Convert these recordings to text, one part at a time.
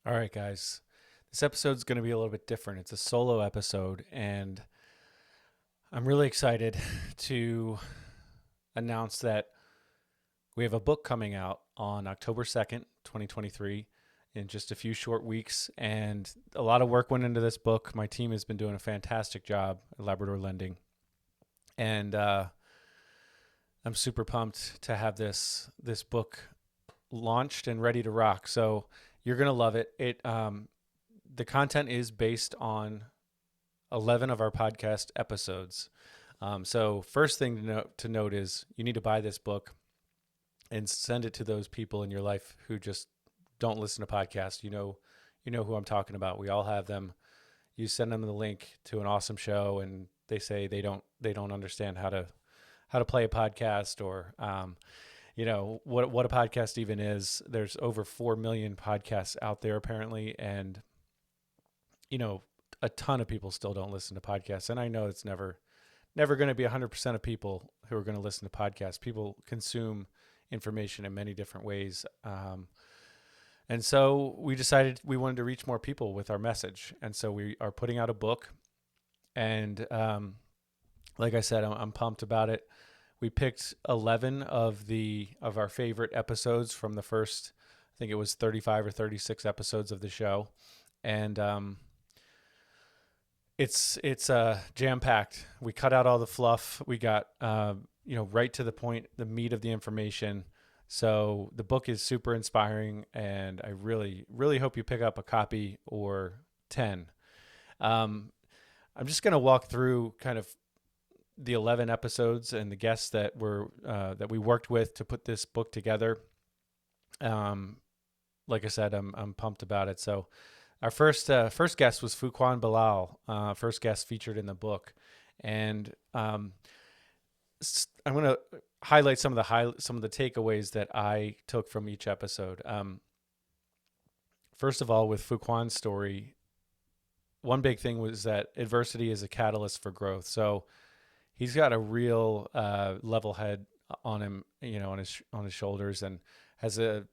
All right, guys. This episode's going to be a little bit different. It's a solo episode, and I'm really excited to announce that we have a book coming out on October 2nd, 2023, in just a few short weeks. And a lot of work went into this book. My team has been doing a fantastic job at Labrador Lending. And I'm super pumped to have this book launched and ready to rock. So you're going to love it. The content is based on 11 of our podcast episodes. So first thing to note is you need to buy this book and send it to those people in your life who just don't listen to podcasts. You know who I'm talking about. We all have them. You send them the link to an awesome show, and they say they don't understand how to play a podcast, or what a podcast even is. There's over 4 million podcasts out there apparently, and a ton of people still don't listen to podcasts. And I know it's never going to be 100% of people who are going to listen to podcasts. People consume information in many different ways. And so we decided we wanted to reach more people with our message. And so we are putting out a book. And like I said, I'm pumped about it. We picked 11 of our favorite episodes from the first, I think it was 35 or 36 episodes of the show. And it's jam-packed. We cut out all the fluff. We got right to the point, the meat of the information. So the book is super inspiring, and I really, really hope you pick up a copy or 10. I'm just going to walk through kind of the 11 episodes and the guests that we worked with to put this book together. Like I said, I'm pumped about it. So our first guest was Fuquan Bilal, first guest featured in the book, and I'm going to highlight some of the takeaways that I took from each episode. First of all, with Fuquan's story, one big thing was that adversity is a catalyst for growth. So he's got a real level head on him, on his shoulders, and has a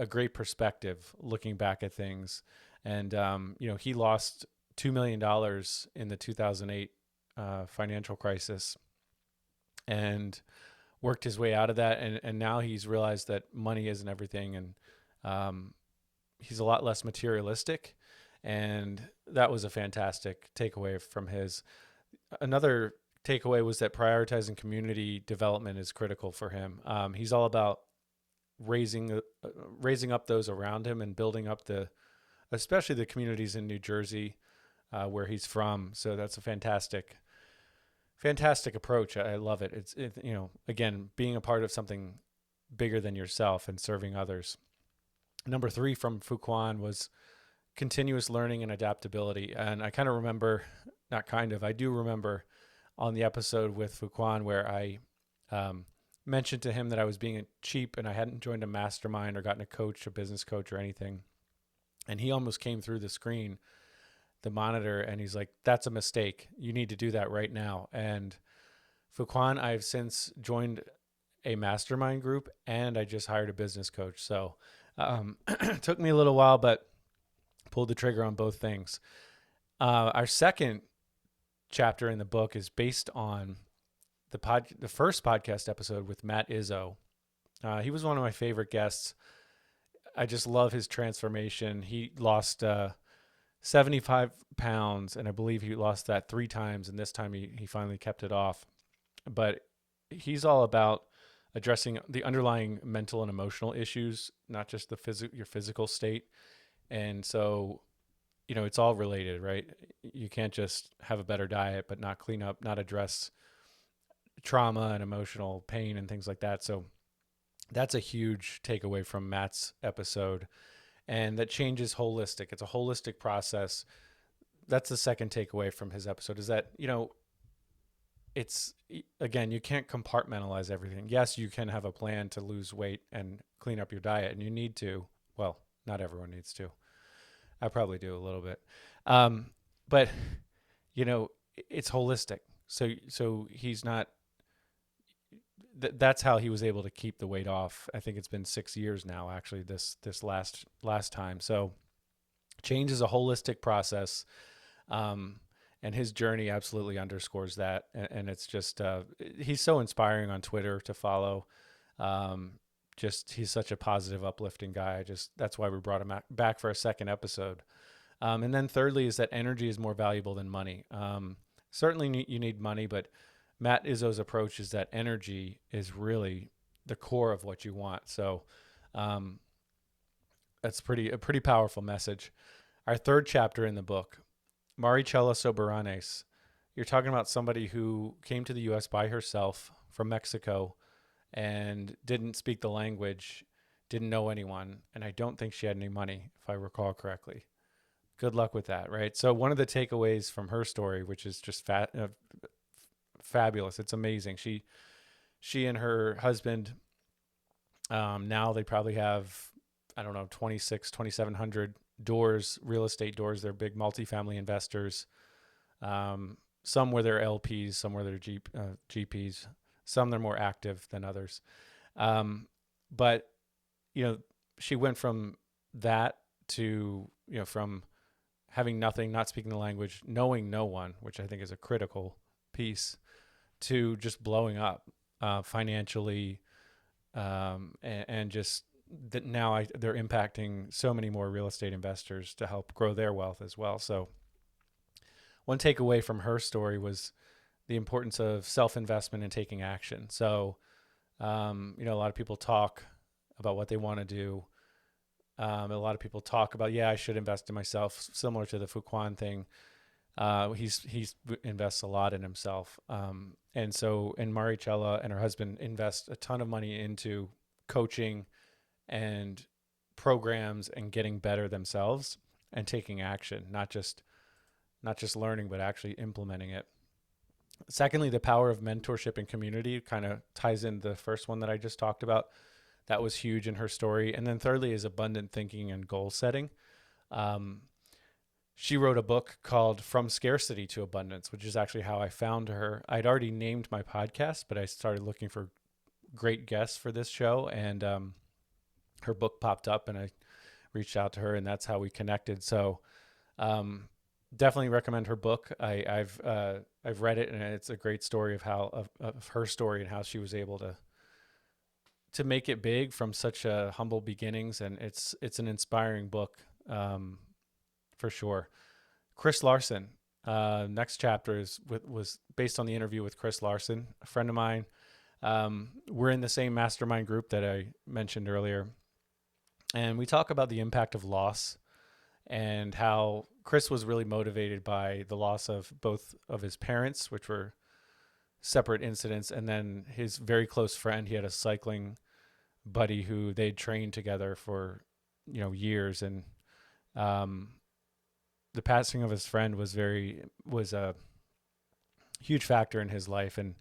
great perspective looking back at things. And he lost $2 million in the 2008 financial crisis, and worked his way out of that. And now he's realized that money isn't everything, and he's a lot less materialistic. And that was a fantastic takeaway from his. Another takeaway was that prioritizing community development is critical for him. He's all about raising up those around him and building up especially the communities in New Jersey, where he's from. So that's a fantastic approach. I love it. It's again, being a part of something bigger than yourself and serving others. Number 3 from Fuquan was continuous learning and adaptability. And I do remember on the episode with Fuquan where I mentioned to him that I was being cheap and I hadn't joined a mastermind or gotten a business coach or anything. And he almost came through the monitor, and he's like, "That's a mistake. You need to do that right now." And Fuquan, I've since joined a mastermind group, and I just hired a business coach. So it took me a little while, but pulled the trigger on both things. Our second chapter in the book is based on the first podcast episode with Matt Izzo. He was one of my favorite guests. I just love his transformation. He lost 75 pounds, and I believe he lost that 3 times, and this time he finally kept it off. But he's all about addressing the underlying mental and emotional issues, not just your physical state. And so, it's all related, right? You can't just have a better diet but not clean up, not address trauma and emotional pain and things like that. So that's a huge takeaway from Matt's episode. And that change is holistic. It's a holistic process. That's the second takeaway from his episode, is that, it's, again, you can't compartmentalize everything. Yes, you can have a plan to lose weight and clean up your diet, and you need to. Well, not everyone needs to. I probably do a little bit. But, it's holistic. So he's not, that's how he was able to keep the weight off. I think it's been 6 years now, actually, this last time. So Change is a holistic process. Um, and his journey absolutely underscores that. And it's just, he's so inspiring on Twitter to follow. Um, just, he's such a positive, uplifting guy. That's why we brought him back for a second episode. And then thirdly is that energy is more valuable than money. Certainly you need money, but Matt Izzo's approach is that energy is really the core of what you want. So, um, that's a pretty powerful message. Our third chapter in the book, Maricela Soberanes. You're talking about somebody who came to the U.S. by herself from Mexico and didn't speak the language, didn't know anyone, and I don't think she had any money, if I recall correctly. Good luck with that, right? So one of the takeaways from her story, which is just fabulous, it's amazing. She and her husband, now they probably have, I don't know, 2,700 doors, real estate doors. They're big multifamily investors. Some were their LPs, some were their GPs. Some they're more active than others. But, she went from that to, from having nothing, not speaking the language, knowing no one, which I think is a critical piece, to just blowing up financially, and just that now they're impacting so many more real estate investors to help grow their wealth as well. So one takeaway from her story was the importance of self-investment and taking action. So, a lot of people talk about what they want to do. A lot of people talk about, I should invest in myself, similar to the Fuquan thing. He's invests a lot in himself. And Maricela and her husband invest a ton of money into coaching and programs and getting better themselves and taking action, not just learning, but actually implementing it. Secondly, the power of mentorship and community kind of ties in the first one that I just talked about. That was huge in her story. And then thirdly is abundant thinking and goal setting. She wrote a book called From Scarcity to Abundance, which is actually how I found her. I'd already named my podcast, but I started looking for great guests for this show, and her book popped up, and I reached out to her, and that's how we connected. So definitely recommend her book. I've read it, and it's a great story of her story and how she was able to make it big from such humble beginnings, and it's an inspiring book. For sure. Chris Larson, next chapter was based on the interview with Chris Larson, a friend of mine. We're in the same mastermind group that I mentioned earlier. And we talk about the impact of loss and how Chris was really motivated by the loss of both of his parents, which were separate incidents, and then his very close friend. He had a cycling buddy who they'd trained together for, years. And, the passing of his friend was a huge factor in his life. And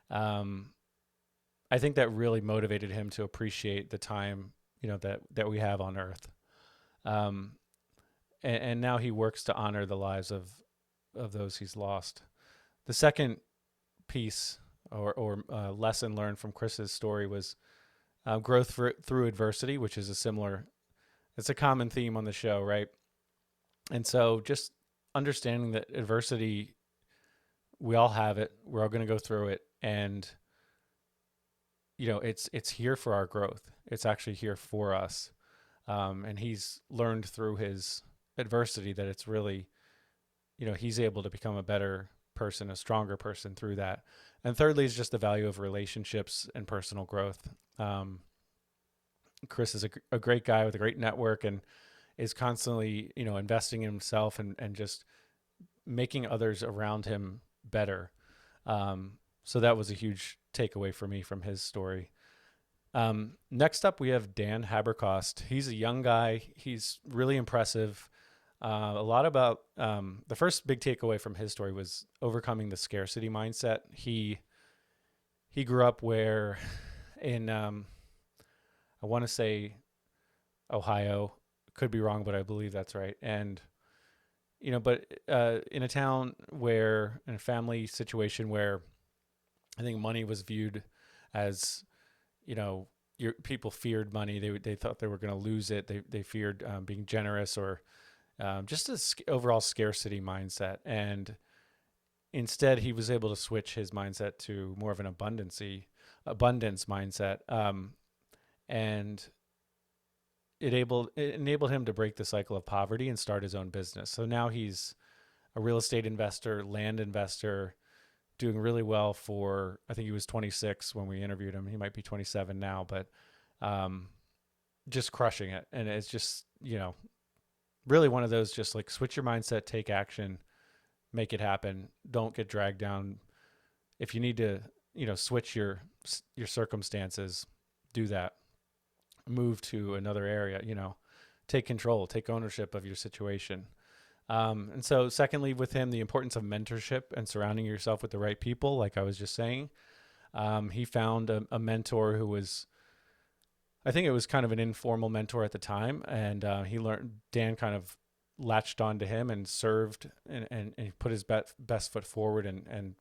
I think that really motivated him to appreciate the time, that we have on earth. And now he works to honor the lives of those he's lost. The second piece or lesson learned from Chris's story was growth through adversity, which is it's a common theme on the show, right? And so just understanding that adversity, we all have it. We're all going to go through it. And, it's here for our growth. It's actually here for us. And he's learned through his adversity that it's really, he's able to become a better person, a stronger person through that. And thirdly is just the value of relationships and personal growth. Chris is a great guy with a great network and is constantly, investing in himself and just making others around him better. So that was a huge takeaway for me from his story. Next up, we have Dan Haberkost. He's a young guy. He's really impressive. A lot about the first big takeaway from his story was overcoming the scarcity mindset. He grew up where in, I want to say Ohio, could be wrong, but I believe that's right. And, but in a town in a family situation where I think money was viewed as, people feared money. They thought they were going to lose it. They feared being generous or just a overall scarcity mindset. And instead, he was able to switch his mindset to more of an abundance mindset. And it enabled him to break the cycle of poverty and start his own business. So now he's a real estate investor, land investor, doing really well for, I think he was 26 when we interviewed him. He might be 27 now, but um, just crushing it. And it's just, really one of those, just like switch your mindset, take action, make it happen. Don't get dragged down. If you need to, switch your circumstances, do that. Move to another area, take control, take ownership of your situation. And so secondly, with him, the importance of mentorship and surrounding yourself with the right people. Like I was just saying, he found a mentor who was, I think it was kind of an informal mentor at the time. And Dan kind of latched onto him and served and he put his best foot forward. And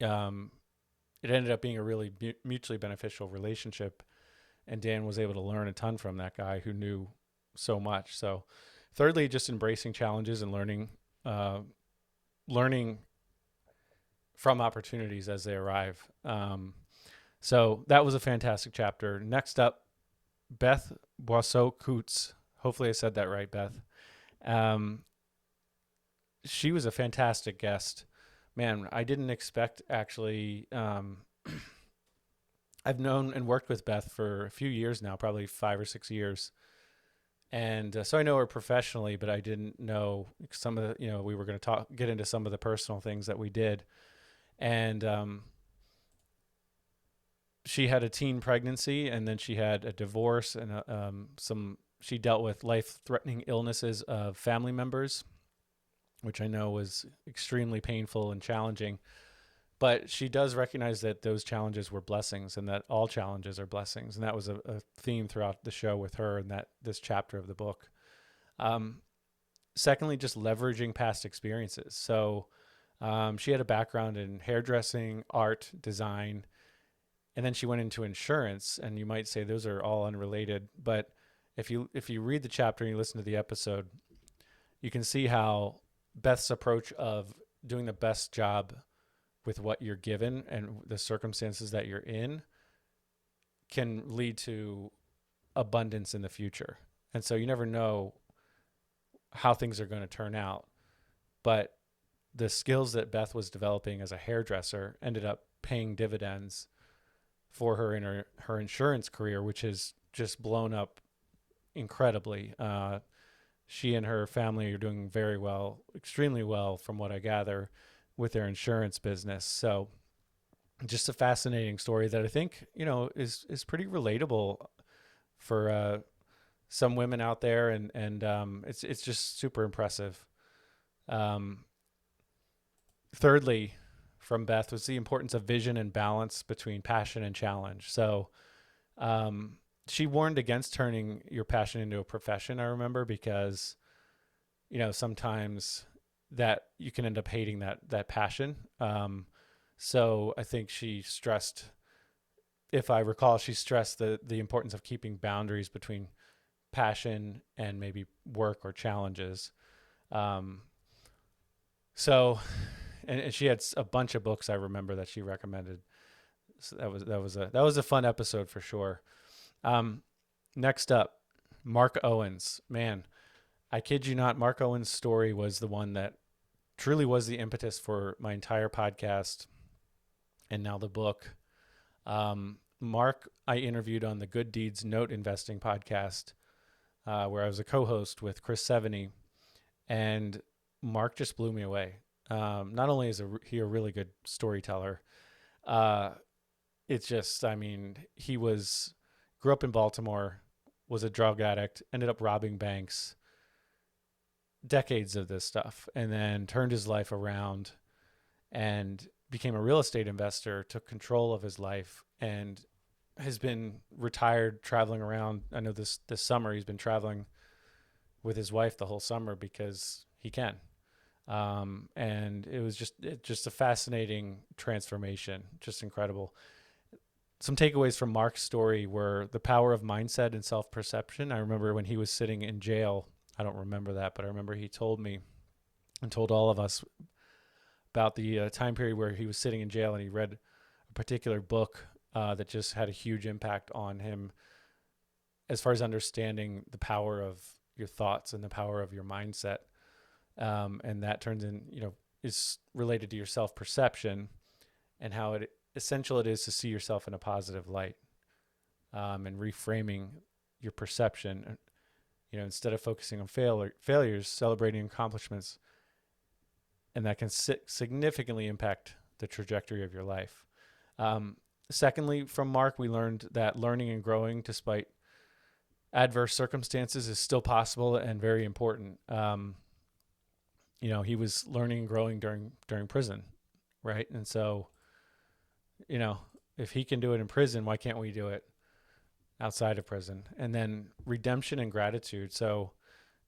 it ended up being a really mutually beneficial relationship. And Dan was able to learn a ton from that guy who knew so much. So thirdly, just embracing challenges and learning from opportunities as they arrive. So that was a fantastic chapter. Next up, Beth Boisseau-Coutts. Hopefully I said that right, Beth. She was a fantastic guest. Man, I didn't expect actually. I've known and worked with Beth for a few years now, probably 5 or 6 years. And so I know her professionally, but I didn't know some of the, we were going to get into some of the personal things that we did. And she had a teen pregnancy, and then she had a divorce, and she dealt with life-threatening illnesses of family members, which I know was extremely painful and challenging. But she does recognize that those challenges were blessings and that all challenges are blessings. And that was a theme throughout the show with her and this chapter of the book. Secondly, just leveraging past experiences. So she had a background in hairdressing, art, design, and then she went into insurance. And you might say those are all unrelated. But if you read the chapter and you listen to the episode, you can see how Beth's approach of doing the best job with what you're given and the circumstances that you're in can lead to abundance in the future. And so you never know how things are going to turn out. But the skills that Beth was developing as a hairdresser ended up paying dividends for her in her insurance career, which has just blown up incredibly. She and her family are doing very well, extremely well from what I gather, with their insurance business. So just a fascinating story that I think, is pretty relatable for some women out there. And it's just super impressive. Thirdly, from Beth, was the importance of vision and balance between passion and challenge. So she warned against turning your passion into a profession, I remember, because, sometimes that you can end up hating that passion. So I think she stressed, if I recall, the importance of keeping boundaries between passion and maybe work or challenges. So, and she had a bunch of books I remember that she recommended. So that was a fun episode for sure. Next up, Mark Owens. Man, I kid you not, Mark Owens' story was the one that truly was the impetus for my entire podcast and now the book. Mark, I interviewed on the Good Deeds Note Investing podcast, where I was a co-host with Chris Seveny, and Mark just blew me away. Not only is he a really good storyteller, it's just, he grew up in Baltimore, was a drug addict, ended up robbing banks, decades of this stuff, and then turned his life around and became a real estate investor, took control of his life, and has been retired, traveling around. I know this summer he's been traveling with his wife the whole summer because he can. And it was just a fascinating transformation, just incredible. Some takeaways from Mark's story were the power of mindset and self-perception. I remember when he was sitting in jail I don't remember that, but I remember he told me and told all of us about the time period where he was sitting in jail and he read a particular book that just had a huge impact on him as far as understanding the power of your thoughts and the power of your mindset. And that turns in, is related to your self perception and how essential it is to see yourself in a positive light, and reframing your perception. Instead of focusing on failures, celebrating accomplishments, and that can significantly impact the trajectory of your life. Secondly, from Mark, we learned that learning and growing despite adverse circumstances is still possible and very important. He was learning and growing during prison, right? And so, if he can do it in prison, why can't we do it outside of prison? And then redemption and gratitude. So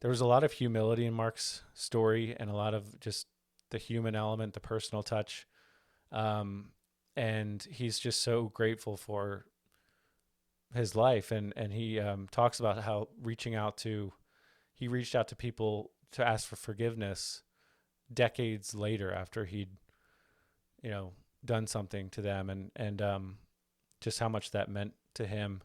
there was a lot of humility in Mark's story and a lot of just the human element, the personal touch. And he's just so grateful for his life. And he talks about how he reached out to people to ask for forgiveness decades later after he'd, done something to them, and just how much that meant to him.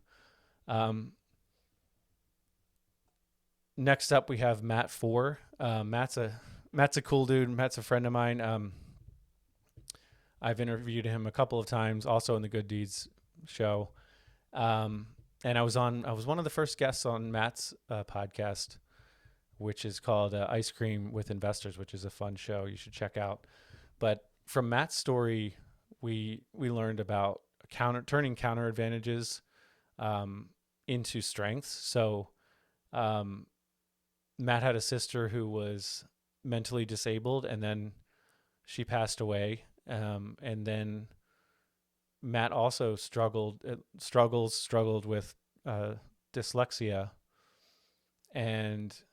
Next up, we have Matt Four. Matt's a cool dude. Matt's a friend of mine. I've interviewed him a couple of times, also in the Good Deeds show. And I was one of the first guests on Matt's podcast, which is called Ice Cream with Investors, which is a fun show you should check out. But from Matt's story, we learned about turning counter advantages into strengths. So Matt had a sister who was mentally disabled, and then she passed away. And then Matt also struggled with dyslexia, and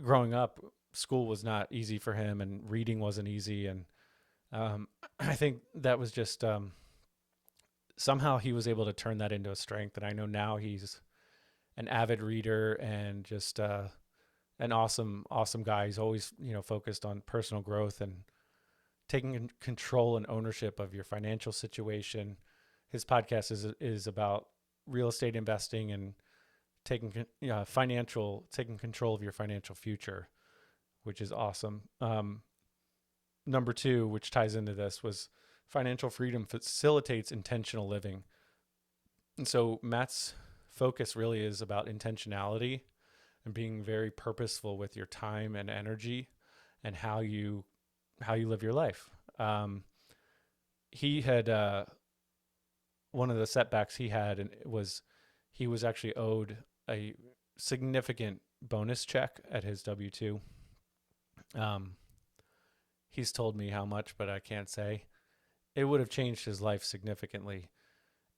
growing up, school was not easy for him, and reading wasn't easy. And I think that was just somehow he was able to turn that into a strength. And I know now he's an avid reader and just an awesome guy. He's always focused on personal growth and taking control and ownership of your financial situation. His podcast is about real estate investing and taking control of your financial future, which is awesome. Number 2, which ties into this, was financial freedom facilitates intentional living. And so Matt's focus really is about intentionality and being very purposeful with your time and energy and how you live your life. He had one of the setbacks he had, and he was actually owed a significant bonus check at his W-2. He's told me how much, but I can't say. It would have changed his life significantly,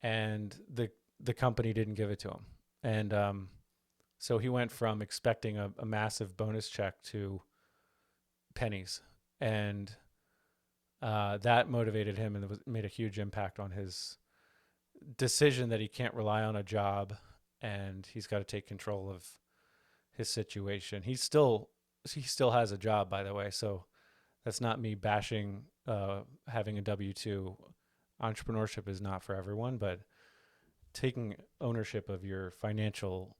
and the company didn't give it to him. And so he went from expecting a massive bonus check to pennies, and that motivated him and made a huge impact on his decision that he can't rely on a job and he's got to take control of his situation. He still has a job, by the way, so that's not me bashing having a W-2. Entrepreneurship is not for everyone, but taking ownership of your financial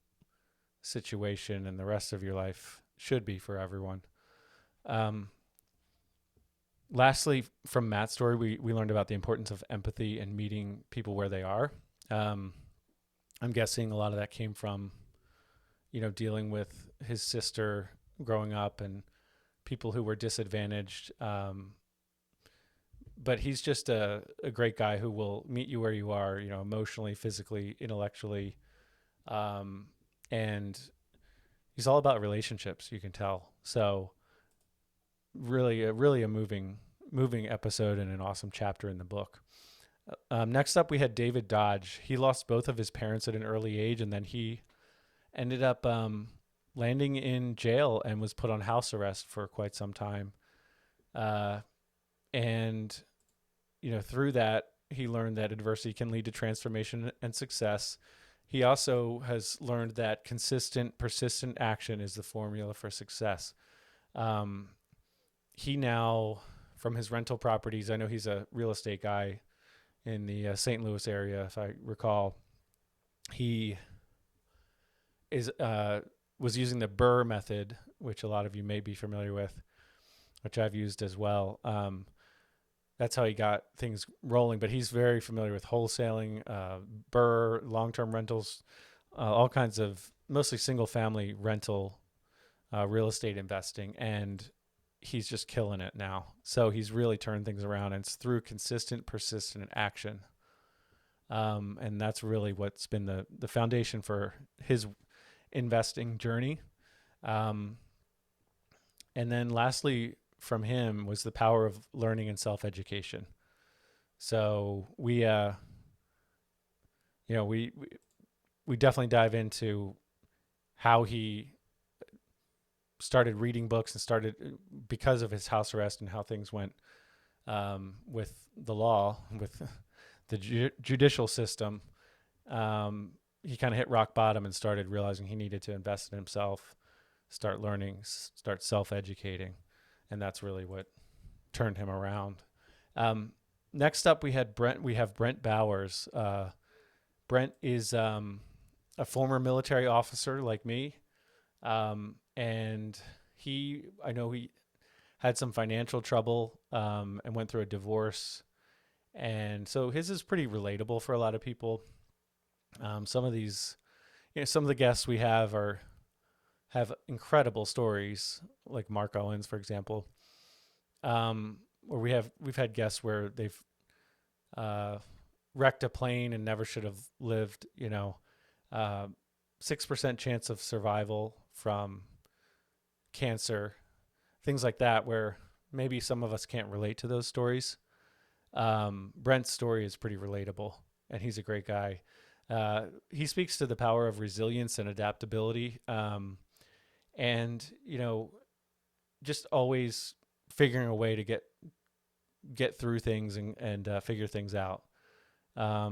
situation and the rest of your life should be for everyone. Lastly, from Matt's story, we learned about the importance of empathy and meeting people where they are. I'm guessing a lot of that came from, dealing with his sister growing up and people who were disadvantaged. But he's just a great guy who will meet you where you are, emotionally, physically, intellectually. And he's all about relationships, you can tell. So really a moving episode and an awesome chapter in the book. Next up, we had David Dodge. He lost both of his parents at an early age, and then he ended up landing in jail and was put on house arrest for quite some time. And through that, he learned that adversity can lead to transformation and success, he also has learned that consistent, persistent action is the formula for success. Um, he now, from his rental properties, I know he's a real estate guy in the St. Louis area, if I recall. He is was using the Burr method, which a lot of you may be familiar with, which I've used as well. That's how he got things rolling. But he's very familiar with wholesaling, Burr, long-term rentals, all kinds of mostly single-family rental real estate investing, and he's just killing it now. So he's really turned things around, and it's through consistent, persistent action. And that's really what's been the foundation for his investing journey. Um, and then lastly, from him was the power of learning and self-education. So we definitely dive into how he started reading books and started because of his house arrest and how things went with the law, with the judicial system. He kind of hit rock bottom and started realizing he needed to invest in himself, start learning, start self-educating. And that's really what turned him around. Next up, we have Brent Bowers. Brent is a former military officer like me. And I know he had some financial trouble and went through a divorce. And so his is pretty relatable for a lot of people. Some of the guests we have have incredible stories, like Mark Owens, for example. Or we've had guests where they've wrecked a plane and never should have lived. 6% chance of survival from cancer, things like that, where maybe some of us can't relate to those stories. Brent's story is pretty relatable, and he's a great guy. He speaks to the power of resilience and adaptability, and just always figuring a way to get through things and figure things out.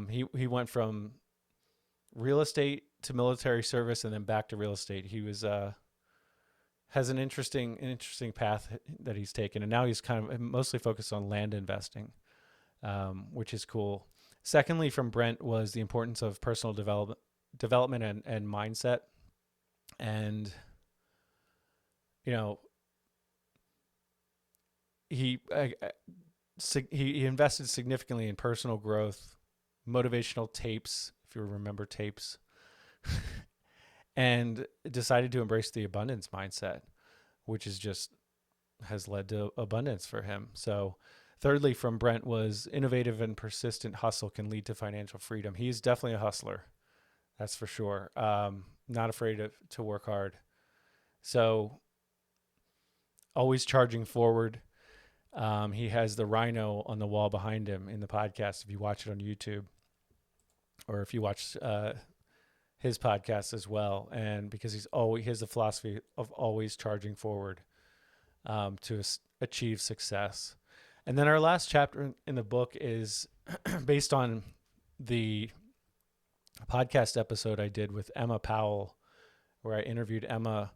He went from real estate to military service and then back to real estate. He was has an interesting path that he's taken, and now he's kind of mostly focused on land investing, which is cool. Secondly, from Brent was the importance of personal development and mindset, and he invested significantly in personal growth, motivational tapes, if you remember tapes, and decided to embrace the abundance mindset, which has led to abundance for him. So thirdly, from Brent was innovative and persistent hustle can lead to financial freedom. He's definitely a hustler. That's for sure. Not afraid to work hard. So always charging forward. He has the rhino on the wall behind him in the podcast, if you watch it on YouTube, or if you watch his podcast as well. And because he has the philosophy of always charging forward to achieve success. And then our last chapter in the book is based on the podcast episode I did with Emma Powell, where I interviewed Emma,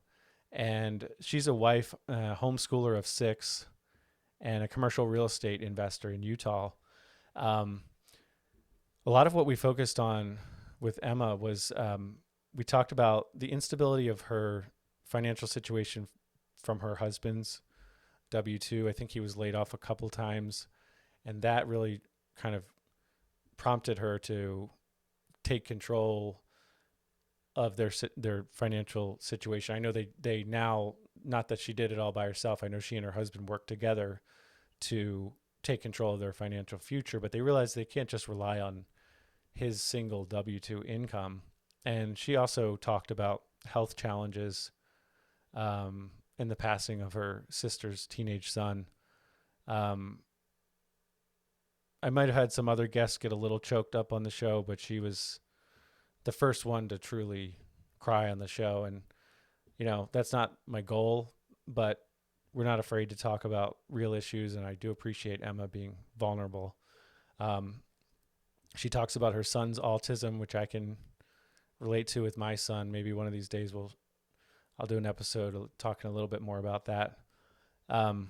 and she's a wife, homeschooler of 6, and a commercial real estate investor in Utah. A lot of what we focused on with Emma was we talked about the instability of her financial situation from her husband's W-2. I think he was laid off a couple times, and that really kind of prompted her to take control of their financial situation. I know they now, not that she did it all by herself. I know she and her husband worked together to take control of their financial future, but they realized they can't just rely on his single W-2 income. And she also talked about health challenges and the passing of her sister's teenage son. I might have had some other guests get a little choked up on the show, but she was the first one to truly cry on the show. And, that's not my goal, but we're not afraid to talk about real issues. And I do appreciate Emma being vulnerable. She talks about her son's autism, which I can relate to with my son. Maybe one of these days I'll do an episode talking a little bit more about that. And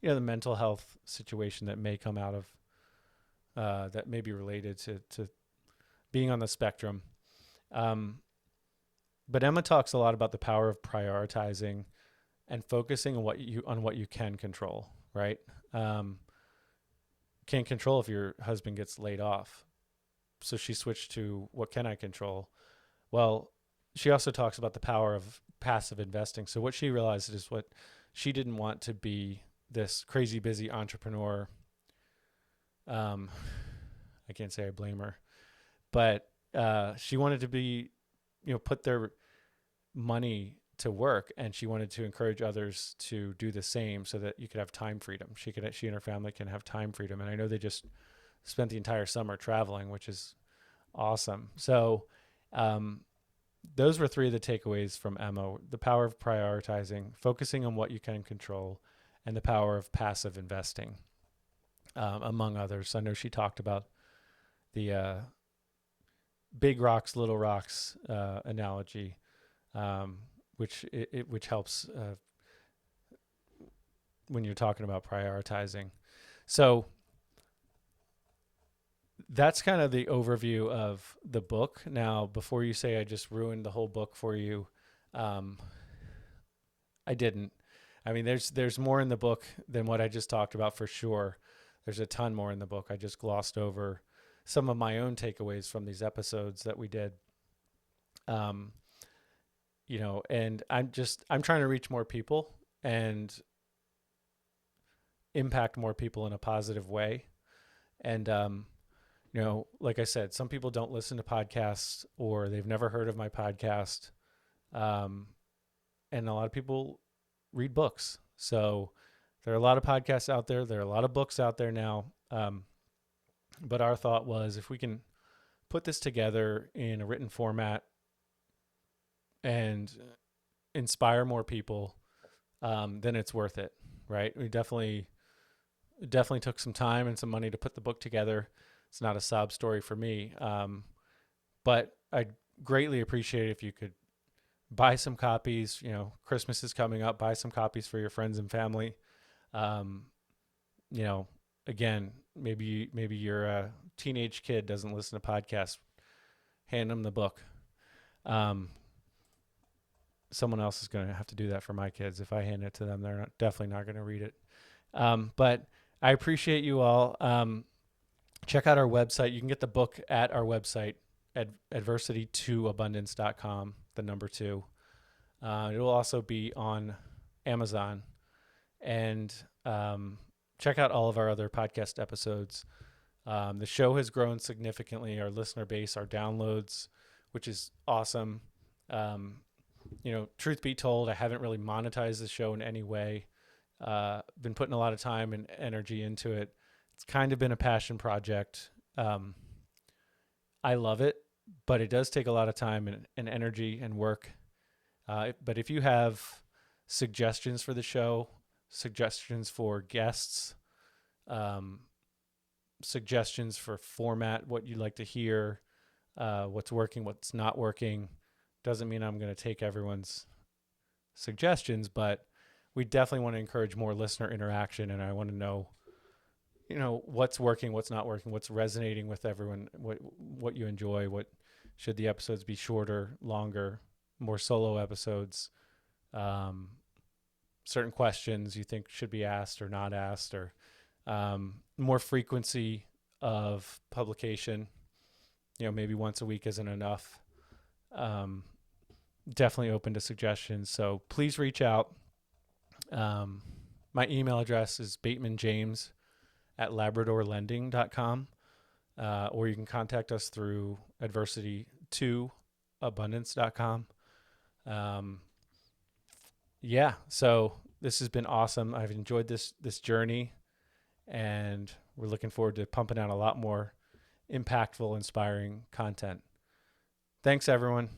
the mental health situation that may come out of that may be related to being on the spectrum. But Emma talks a lot about the power of prioritizing and focusing on what you can control, right? Can't control if your husband gets laid off. So she switched to what can I control? Well, she also talks about the power of passive investing. So what she realized is what she didn't want to be this crazy busy entrepreneur. I can't say I blame her, but she wanted to be, put their money to work, and she wanted to encourage others to do the same so that you could have time freedom. She and her family can have time freedom. And I know they just spent the entire summer traveling, which is awesome. So those were three of the takeaways from Emma: the power of prioritizing, focusing on what you can control, and the power of passive investing, among others. I know she talked about the big rocks, little rocks analogy, which helps when you're talking about prioritizing. So that's kind of the overview of the book. Now, before you say I just ruined the whole book for you, I didn't. I mean, there's more in the book than what I just talked about, for sure. There's a ton more in the book. I just glossed over some of my own takeaways from these episodes that we did. And I'm trying to reach more people and impact more people in a positive way. And, like I said, some people don't listen to podcasts, or they've never heard of my podcast. And a lot of people read books. So there are a lot of podcasts out there. There are a lot of books out there now. But our thought was, if we can put this together in a written format and inspire more people, then it's worth it, right? We definitely took some time and some money to put the book together. It's not a sob story for me, but I'd greatly appreciate it if you could buy some copies. Christmas is coming up. Buy some copies for your friends and family. Again, maybe your teenage kid doesn't listen to podcasts. Hand them the book. Someone else is going to have to do that for my kids. If I hand it to them, they're definitely not going to read it. But I appreciate you all. Check out our website. You can get the book at our website, adversity2abundance.com, the number 2. It will also be on Amazon. And check out all of our other podcast episodes. The show has grown significantly, our listener base, our downloads, which is awesome. Truth be told, I haven't really monetized the show in any way. Been putting a lot of time and energy into it. It's kind of been a passion project. I love it, but it does take a lot of time and energy and work. But if you have suggestions for the show, suggestions for guests, suggestions for format, what you'd like to hear, what's working, what's not working, doesn't mean I'm going to take everyone's suggestions, but we definitely want to encourage more listener interaction. And I want to know, what's working, what's not working, what's resonating with everyone, what you enjoy, what should the episodes be shorter, longer, more solo episodes, certain questions you think should be asked or not asked, or more frequency of publication. Maybe once a week isn't enough. Definitely open to suggestions. So please reach out. My email address is batemanjames@labradorlending.com, or you can contact us through adversity2abundance.com. So this has been awesome. I've enjoyed this journey, and we're looking forward to pumping out a lot more impactful, inspiring content. Thanks, everyone.